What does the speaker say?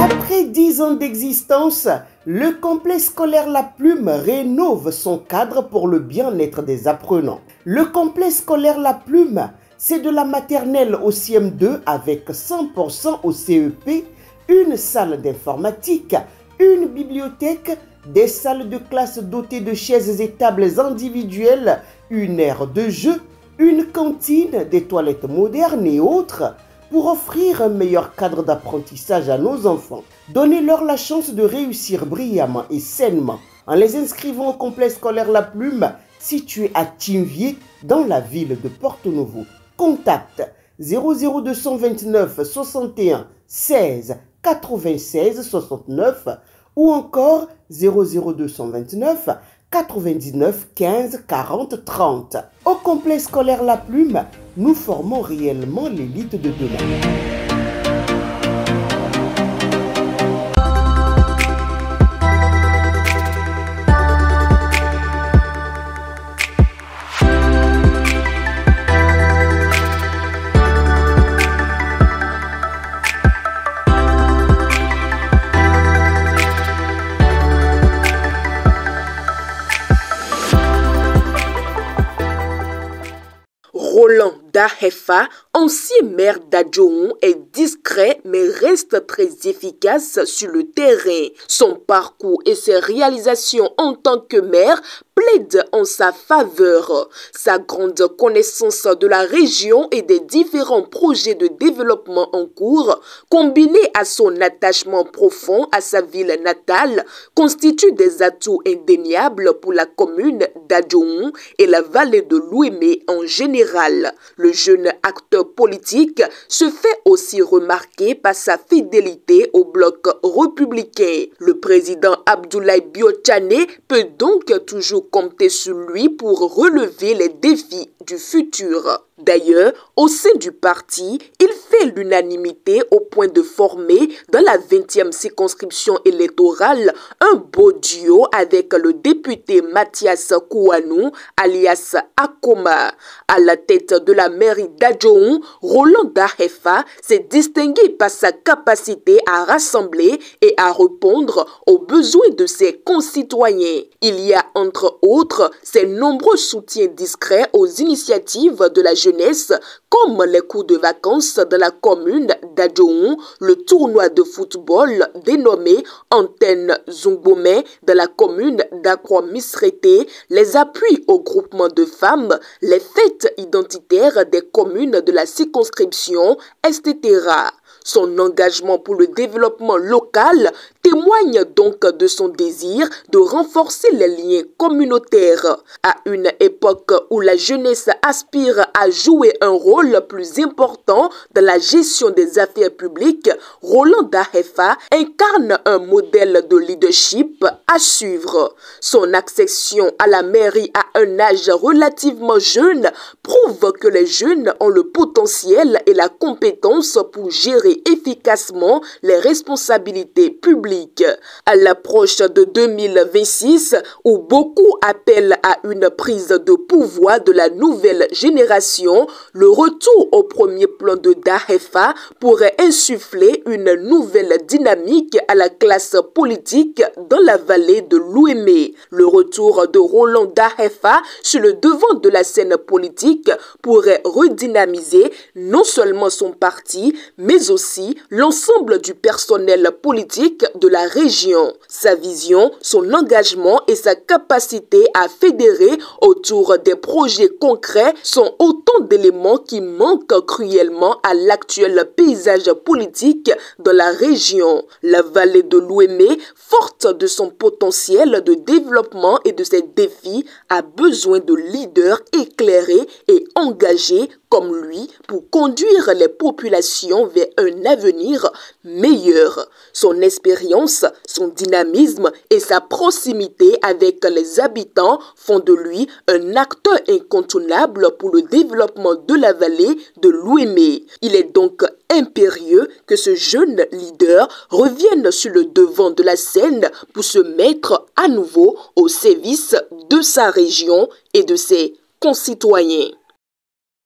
Après 10 ans d'existence, le complexe scolaire La Plume rénove son cadre pour le bien-être des apprenants. Le complexe scolaire La Plume, c'est de la maternelle au CM2 avec 100% au CEP, une salle d'informatique, une bibliothèque, des salles de classe dotées de chaises et tables individuelles, une aire de jeu, une cantine, des toilettes modernes et autres, pour offrir un meilleur cadre d'apprentissage à nos enfants. Donnez-leur la chance de réussir brillamment et sainement en les inscrivant au complexe scolaire La Plume, situé à Tinviers, dans la ville de Porto-Novo. Contact 00229 61 16 96 69 ou encore 00229 99 15 40 30. Au complexe scolaire La Plume, nous formons réellement l'élite de demain. Roland Dahefa, ancien maire d'Adjoun, est discret mais reste très efficace sur le terrain. Son parcours et ses réalisations en tant que maire plaident en sa faveur. Sa grande connaissance de la région et des différents projets de développement en cours, combinée à son attachement profond à sa ville natale, constitue des atouts indéniables pour la commune d'Adjoun et la vallée de l'Ouémé en général. Le jeune acteur politique se fait aussi remarquer par sa fidélité au bloc républicain. Le président Abdoulaye Biotchane peut donc toujours compter sur lui pour relever les défis du futur. D'ailleurs, au sein du parti, il fait l'unanimité au point de former dans la 20e circonscription électorale un beau duo avec le député Mathias Kouanou, alias Akoma. À la tête de la mairie d'Adjoun, Roland Dahefa s'est distingué par sa capacité à rassembler et à répondre aux besoins de ses concitoyens. Il y a entre autres ses nombreux soutiens discrets aux initiatives de la jeunesse, comme les cours de vacances dans la commune d'Adjoun, le tournoi de football dénommé Antenne Zungbomé dans la commune d'Akwa-Misrété, les appuis au groupement de femmes, les fêtes identitaires des communes de la circonscription, etc. Son engagement pour le développement local témoigne donc de son désir de renforcer les liens communautaires. À une époque où la jeunesse aspire à jouer un rôle plus important dans la gestion des affaires publiques, Roland Dahefa incarne un modèle de leadership à suivre. Son accession à la mairie à un âge relativement jeune prouve que les jeunes ont le potentiel et la compétence pour gérer efficacement les responsabilités publiques. À l'approche de 2026, où beaucoup appellent à une prise de pouvoir de la nouvelle génération, le retour au premier plan de Dahefa pourrait insuffler une nouvelle dynamique à la classe politique dans la vallée de l'Ouémé. Le retour de Roland Dahefa sur le devant de la scène politique pourrait redynamiser non seulement son parti, mais aussi l'ensemble du personnel politique de la région. Sa vision, son engagement et sa capacité à fédérer autour des projets concrets sont autant d'éléments qui manquent cruellement à l'actuel paysage politique de la région. La vallée de l'Ouémé, forte de son potentiel de développement et de ses défis, a besoin de leaders éclairés et engagés comme lui pour conduire les populations vers un avenir meilleur. Son expérience, son dynamisme et sa proximité avec les habitants font de lui un acteur incontournable pour le développement de la vallée de l'Ouémé. Il est donc impérieux que ce jeune leader revienne sur le devant de la scène pour se mettre à nouveau au service de sa région et de ses concitoyens.